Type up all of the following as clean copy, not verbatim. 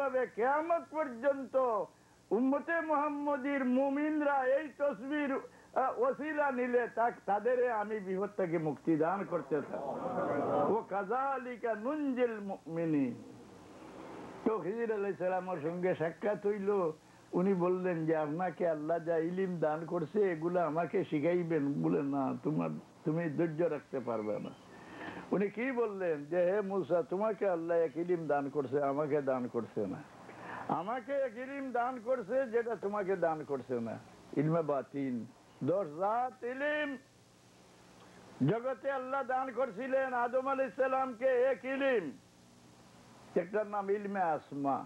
এইভাবে কিয়ামত পর্যন্ত উম্মতে মুহাম্মদীর মুমিনরা এই তসবির ওসিলা নিলে তাদের আমি বিপদ থেকে মুক্তি দান করতে থাকি। ও কাযালিকা নুনজিল মুমিনিন। তো খিজির আলাইহিস সালামের সঙ্গে সাক্ষাৎ হইল। উনি বললেন যে আপনাকে আল্লাহ যা ইলম দান করছে এগুলো আমাকে শিখাইবেন। বলে না, তুমি ধৈর্য রাখতে পারবে না। উনি কি বললেন যে হে মুসা, তোমাকে আল্লাহ এক ইলম দান করছে, আমাকে দান করছে না। আমাকে এক ইলম দান করছে যেটা তোমাকে দান করছে না, ইলমে বাতিন। 10 জাত ইলম জগতে আল্লাহ দান করছিলেন আদম আলাইহিস সালামকে এক ইলম, একটার নাম ইলমে আসমা,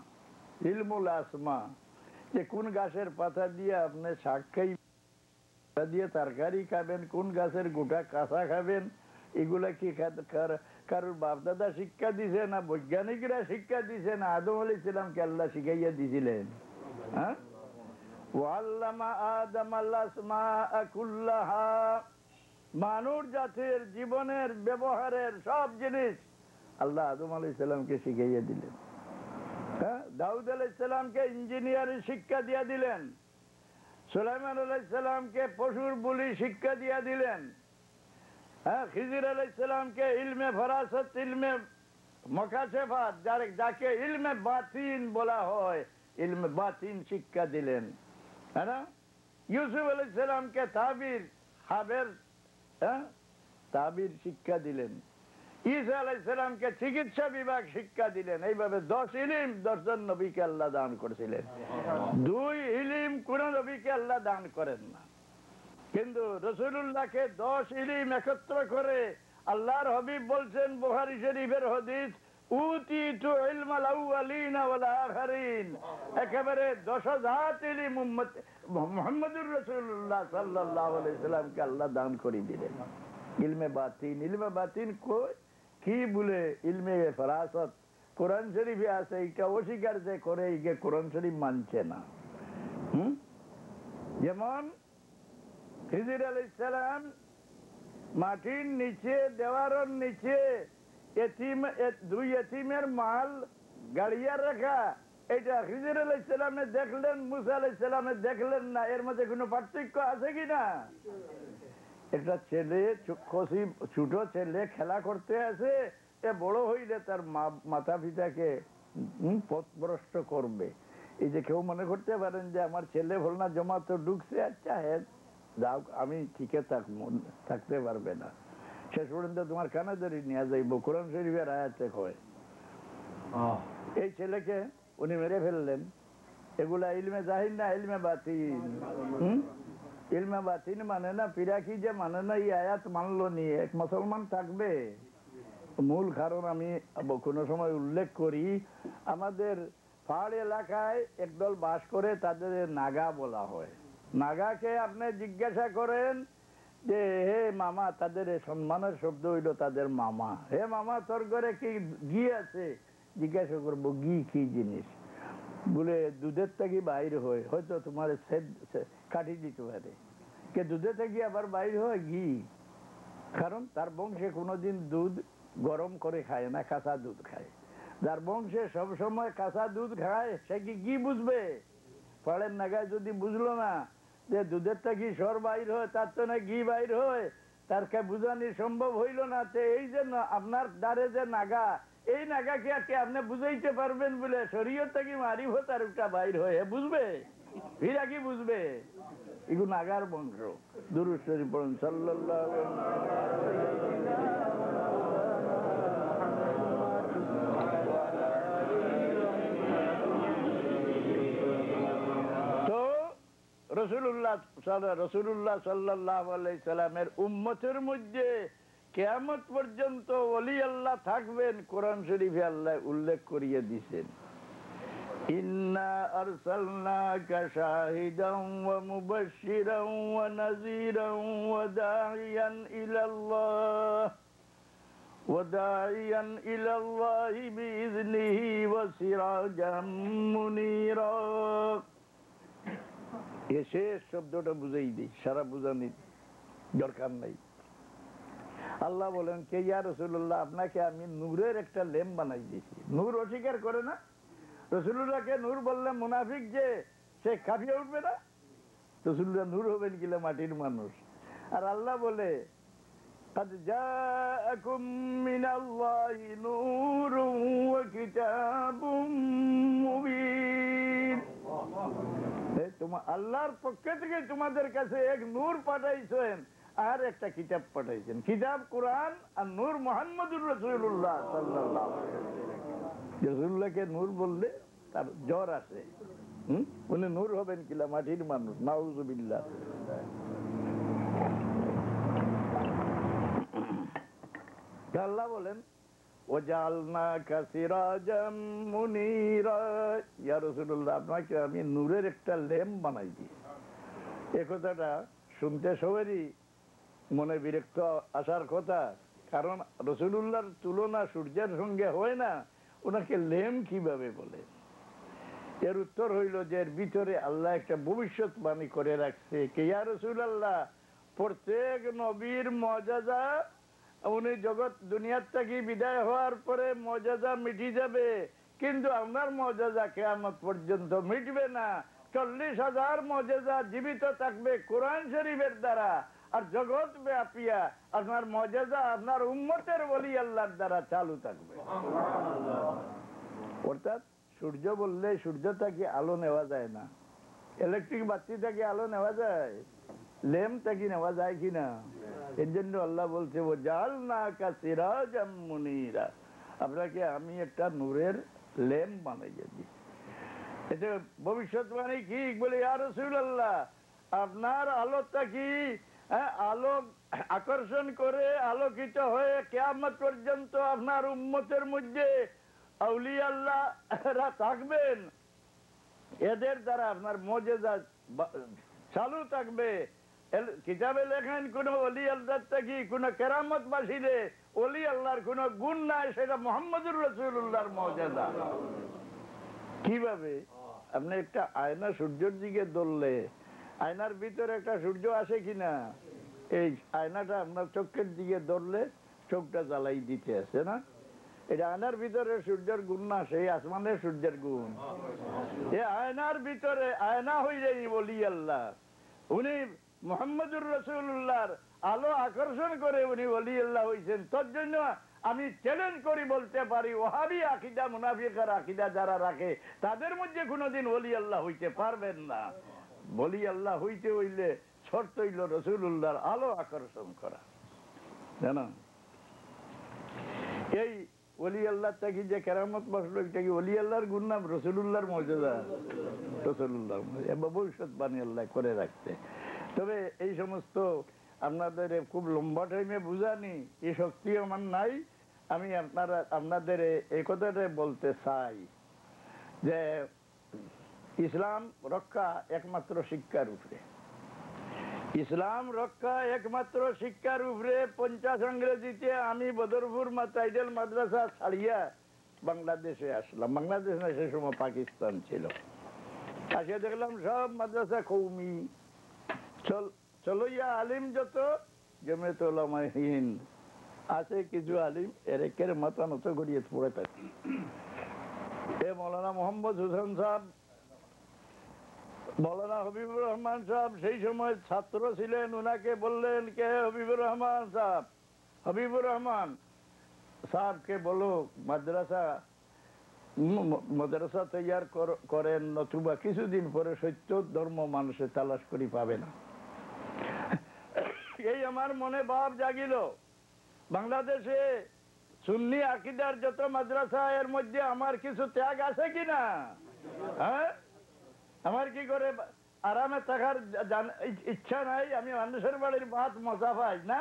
ইলমুল আসমা, যে কোন গাছের পাতা দিয়ে আপনি শাক খাইবেন, দিয়ে তরকারি খাবেন, কোন গাছের গোটা কাঁচা খাবেন, এগুলা কি কারোর বাপদাদা শিক্ষা দিছে না বৈজ্ঞানিকরা শিক্ষা দিছে না আদম আলাইহিস সালামকে আল্লাহ শিখাইয়া দিছিলেন? হ্যাঁ, ওয়াল্লামা আদম আল আসমাআ কুল্লাহা, মানব জাতির জীবনের ব্যবহারের সব জিনিস আল্লাহ আদম আলাইহিস সালামকে শিখাইয়া দিলেন। হ্যাঁ, দাউদ আলাইহিস সালামকে ইঞ্জিনিয়ারিং শিক্ষা দিয়া দিলেন, সুলাইমান আলাইহিস সালামকে পশুর বলি শিক্ষা দিয়া দিলেন। হ্যাঁ, খিজির আলাইহিস সালামকে ইলমে ফরাসত, ইলমে মুকাশেফাত, যাকে ইলমে বাতিন বলা হয়, ইলমে বাতিন শিক্ষা দিলেন। হ্যাঁ না, ইউসুফ আলাইহিস সালামকে তাবির, হাবের তাবির শিক্ষা দিলেন। ঈসা আলাইহিস সালামকে চিকিৎসা বিভাগ শিক্ষা দিলেন। এইভাবে 10 ইলম 10 জন নবীকে আল্লাহ দান করেছিলেন। 2 ইলম কোন নবীকে আল্লাহ দান করেন না। কিন্তু রাসূলুল্লাহকে 10 ইলম একত্র করে আল্লাহর হাবিব বলছেন বুখারী শরীফের হাদিস, উতিতু ইলমাল আউয়ালিন ওয়াল আখিরিন, একেবারে 10,000 ইলম মুহাম্মদুর রাসূলুল্লাহ সাল্লাল্লাহু আলাইহি সাল্লামকে আল্লাহ দান করে দিলেন। ইলমে বাতিন, ইলমে বাতিন কি বলে? ইলমে ফরাসত কোরআন শরীফে আছে, এটা অস্বীকার যে করে একে কোরআন শরীফ মানছে না। যেমন খিজির আলাইহিস সালাম মাটির নিচে, দেওয়ারের নিচে দুই এতিমের মাল গাড়িয়া রাখা, এটা খিজির আলাইহিস সালামে দেখলেন, মুসা আলাইহিস সালামে দেখলেন না। এর মধ্যে কোনো পার্থক্য আছে কিনা? একটা ছেলে, ছোট ছেলে খেলা করতে আছে, এ বড় হইলে তার মাতা পিতাকে পথভ্রষ্ট করবে। এই যে কেউ মনে করতে পারেন যে আমার ছেলে ভোলনা জমা তো ঢুকছে, আচ্ছা হ্যাঁ যাও, আমি ঠিকই থাকতে পারবে না, শেষ পর্যন্ত তোমার কানে ধরে নিয়ে যাইব, কোরআন শরীফের আয়াতে কয়। এই ছেলেকে উনি মেরে ফেললেন। এগুলা ইলমে জাহির না, ইলমে বাতিন। ইলমে বাতিন মানে না, পিরাকি যে মানে না, এই আয়াত মানলো নি এক মুসলমান থাকবে? মূল কারণ আমি কোনো সময় উল্লেখ করি, আমাদের পাহাড় এলাকায় একদল বাস করে, তাদের নাগা বলা হয়। নাগাকে আপনি জিজ্ঞাসা করেন যে হে মামা, তাদের সম্মানের শব্দ হইল তাদের মামা, হে মামা তোর ঘরে কি ঘি আছে? জিজ্ঞাসা করবো ঘি কি জিনিস? বলে দুধের থেকে বাইর হয়, হয়তো তোমার কাটি দিতে পারে। কে দুধে থেকে আবার বাইর হয় ঘি? কারণ তার বংশে কোনোদিন দুধ গরম করে খায় না, কাঁচা দুধ খায়। যার বংশে সবসময় কাঁচা দুধ খায় সে কি ঘি বুঝবে? পাড়ের নাগায় যদি বুঝলো না যে দুধের থেকে সর বাইর হয়, তার তো না ঘি বাইর হয়, তার কে বুঝানি সম্ভব হইল না। এই যে আপনার দ্বারে যে নাগা, এই নাগাকে আপনি বুঝাইতে পারবেন বলে শরীয়ত থেকে মারিফত আর একটা বাইর হয়, বুঝবে? ফিরা কি বুঝবে? এগুলো নাগার বংশ। দুরূদ শরীফ পড়ুন সাল্লাল্লাহু রাসূলুল্লাহ সাল্লাল্লাহু আলাইহি সাল্লামের উম্মতের মধ্যে কিয়ামত পর্যন্ত ওলি আল্লাহ থাকবেন, কোরআন শরীফে আল্লাহ উল্লেখ করিয়ে দিয়েছেন। ইন্না আরসালনাকা শাহিদান ওয়া মুবাশশিরান ওয়া নাযীরান ওয়া দাঈয়ান ইলাল্লাহি বিইذনিহি ওয়া সিরাজাম মুনীরা। এ শেষ শব্দটা বুঝাই দিই, সারা বুঝানির দরকার নাই। আল্লাহ বলেন কে ইয়া রাসূলুল্লাহ, আপনাকে আমি নূরের একটা ল্যাম্প বানাই দিয়েছি। নূর অস্বীকার করে না? রসুলুল্লাহকে নূর বললে মুনাফিক যে সে কাঁপিয়ে উঠবে না? রসুলুল্লাহ নূর হবেন কিনা মাটির মানুষ। আর আল্লাহ বলে قد جاءكم من الله نور وكتاب مبين। তোমার আল্লাহর পক্ষ থেকে তোমাদের কাছে এক নূর পাঠাইছেন আর একটা কিতাব পাঠাইছেন। কিতাব কোরআন আর নূর মুহাম্মদুর রাসূলুল্লাহ সাল্লাল্লাহু আলাইহি ওয়াসাল্লাম। রাসূলুল্লাহকে নূর বললে তার জ্বর আসে। উনি নূর হবেন কিলা মাটির মানুষ, নাউযুবিল্লাহ। আল্লাহ বলেন ওয়াজআলনাকা সিরাজাম মুনীরা, ইয়া রাসূলুল্লাহ আপনাকে আমি নূরের একটা ল্যাম্প বানাই দিই। এই কথাটা শুনতে সবারই মনে বিরক্ত আসার কথা, কারণ রাসূলুল্লাহর তুলনা সূর্যের সঙ্গে হয় না, ওনাকে ল্যাম্প কিভাবে বলে? এর উত্তর হইল যে এর ভিতরে আল্লাহ একটা ভবিষ্যৎবাণী করে রাখছে কে ইয়া রাসূলুল্লাহ প্রত্যেক নবীর মুআজিজা উনি জগৎ দুনিয়ার থেকে বিদায় হওয়ার পরে মুআজিজা মিটে যাবে, কিন্তু আপনার মুআজিজা কিয়ামত পর্যন্ত মিটবে না। 40,000 মুআজিজা জীবিত থাকবে কোরআন শরীফের দ্বারা, আর জগৎ ব্যাপিয়া আপনার মুআজিজা আপনার উম্মতের ওলি আল্লাহর দ্বারা চালু থাকবে। অর্থাৎ সূর্য বললে সূর্য থেকে আলো নেওয়া যায় না, ইলেকট্রিক বাতি থেকে আলো নেওয়া যায়, ল্যাম্প থেকে নেওয়া যায় কিনা? এর জন্য আল্লাহ বলছে ওয়াজআলনাকা সিরাজাম মুনীরা, আপনাকে আমি একটা নূরের ল্যাম্প বানাইয়া দিই। এটা ভবিষ্যৎবাণী কি বলে ইয়া রাসূলুল্লাহ আপনার আলোটা কি আলো আকর্ষণ করে আলোকিত হয়ে কিয়ামত পর্যন্ত আপনার উম্মতের মধ্যে আউলিয়া আল্লাহরা থাকবেন, এদের দ্বারা আপনার মুআজিজা চালু থাকবে। কিতাবে লেখেন কোন ওলি আল্লাহ থেকে কোন কেরামত বাসিলে ওলি আল্লাহর কোন গুণ নাই, সেটা মুহাম্মদুর রাসূলুল্লাহর মুআজিজা। কিভাবে? আপনি একটা আয়না সূর্যের দিকে ধরলে আয়নার ভিতরে একটা সূর্য আসে কিনা? এই আয়নাটা আপনার চোখের দিকে ধরলে চোখটা জ্বালাই দিতে আছে না? এটা আয়নার ভিতরে সূর্যের গুণ না, সেই আসমানের সূর্যের গুণ। এই আয়নার ভিতরে আয়না হইলে ওলি আল্লাহ, উনি মুহাম্মদুর রাসূলুল্লাহর আলো আকর্ষণ করে উনি ওলি আল্লাহ হইছেন। তোর জন্য আমি চ্যালেঞ্জ করি বলতে পারি ওয়াহাবি আকীদা মুনাফিকের আকীদা যারা রাখে তাদের মধ্যে কোনোদিন ওলি আল্লাহ হইতে পারবেন না। ওলি আল্লাহ হইতে হইলে শর্ত হইল রাসূলুল্লাহর আলো আকর্ষণ করা, জানো? এই ওলি আল্লাহ থেকে যে কেরামত বসলো এটা কি ওলি আল্লাহর গুণ নাম রাসূলুল্লাহর মুআজিজা? রাসূলুল্লাহর ভবিষ্যৎবাণী আল্লাহ করে রাখতে। তবে এই সমস্ত আপনাদের খুব লম্বা টাইমে বুঝানি এই শক্তি আমার নাই। আমি আপনাদের এই কথাটা বলতে চাই যে ইসলাম রক্ষা একমাত্র শিক্ষার উপরে, ইসলাম রক্ষা একমাত্র শিক্ষার উপরে। 50 ইংরেজিতে আমি বদরপুর টাইটেল মাদ্রাসা ছাড়িয়া বাংলাদেশে আসলাম। বাংলাদেশ না, সে সময় পাকিস্তান ছিল। আসে দেখলাম সব মাদ্রাসা কৌমি, চলইয়া আলিম যত জমিয়ত উলামায়ে হিন্দ আছে, কিছু আলিম এর মাথা নত করিয়ে পড়ে থাকে। এ মৌলানা মোহাম্মদ হোসেন সাহেব, মৌলানা হবিবুর রহমান সাহেব সেই সময় ছাত্র ছিলেন, উনাকে বললেন কে হবিবুর রহমান সাহেব, হবিবুর রহমান সাহেবকে বলো মাদ্রাসা তৈয়ার করেন, নতুবা কিছুদিন পরে সত্য ধর্ম মানুষের তালাশ করি পাবে না। এই আমার মনে ভাব জাগিল, বাংলাদেশে সুন্নি আকীদার যত মাদ্রাসা এর মধ্যে আমার কিছু ত্যাগ আছে কিনা? হ্যাঁ, আমার কি করে আরামে থাকার ইচ্ছা নাই? আমি মানুষের বাড়ির ভাত মজা পাই না,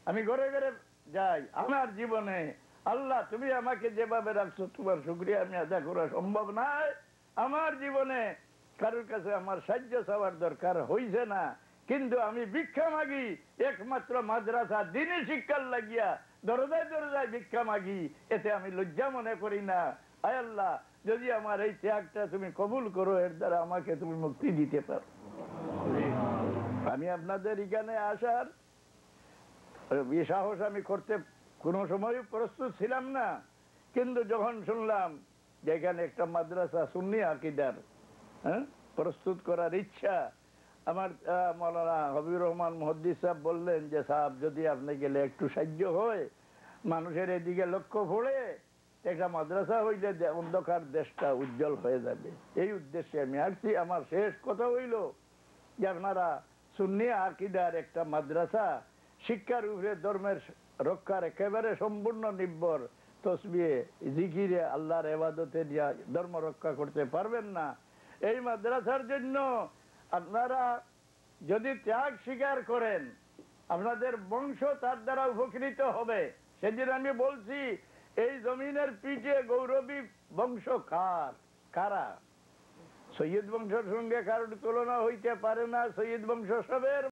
আমি ঘরে ঘরে যাই। আমার জীবনে আল্লাহ তুমি আমাকে যেভাবে রাখছো তোমার শুকরিয়া আমি আদা করা সম্ভব নাই। আমার জীবনে কারোর কাছে আমার সাহায্য চাওয়ার দরকার হইছে না, কিন্তু আমি ভিক্ষা মাগি একমাত্র মাদ্রাসা দিনী শিক্ষার লাগিয়া দরজায় দরজায় ভিক্ষা মাগি, এতে আমি লজ্জা মনে করি না। আয় আল্লাহ, যদি আমার এই ত্যাগটা তুমি কবুল করো, এর দ্বারা আমাকে তুমি মুক্তি দিতে পারো। আমি আপনাদের এখানে আসার সাহস আমি করতে কোনো সময় প্রস্তুত ছিলাম না, কিন্তু যখন শুনলাম যেখানে একটা মাদ্রাসা সুন্নি আকীদার প্রস্তুত করার ইচ্ছা। আমার মৌলানা হবিবুর রহমান মুহাদ্দিস সাহেব বললেন যে সাহেব যদি আপনি গেলে একটু সাহায্য হয়, মানুষের এদিকে লক্ষ্য পড়ে একটা মাদ্রাসা হইলে অন্ধকার দেশটা উজ্জ্বল হয়ে যাবে। এই উদ্দেশ্যে আমি আসছি। আমার শেষ কথা হইল যে আপনারা সুন্নি আকীদার একটা মাদ্রাসা শিক্ষার উপরে ধর্মের রক্ষার একেবারে সম্পূর্ণ নির্ভর, তসবিহে জিকিরে আল্লাহর ইবাদতে ধর্ম রক্ষা করতে পারবেন না। এই মাদ্রাসার জন্য আপনারা যদি ত্যাগ স্বীকার করেন, আপনাদের বংশ তার দ্বারা উপকৃত হবে। সেদিন আমি বলছি এই জমিনের পিঠে গৌরবী বংশ কারা? সৈয়দ বংশের সঙ্গে কারোর তুলনা হইতে পারে না। সৈয়দ বংশ সবের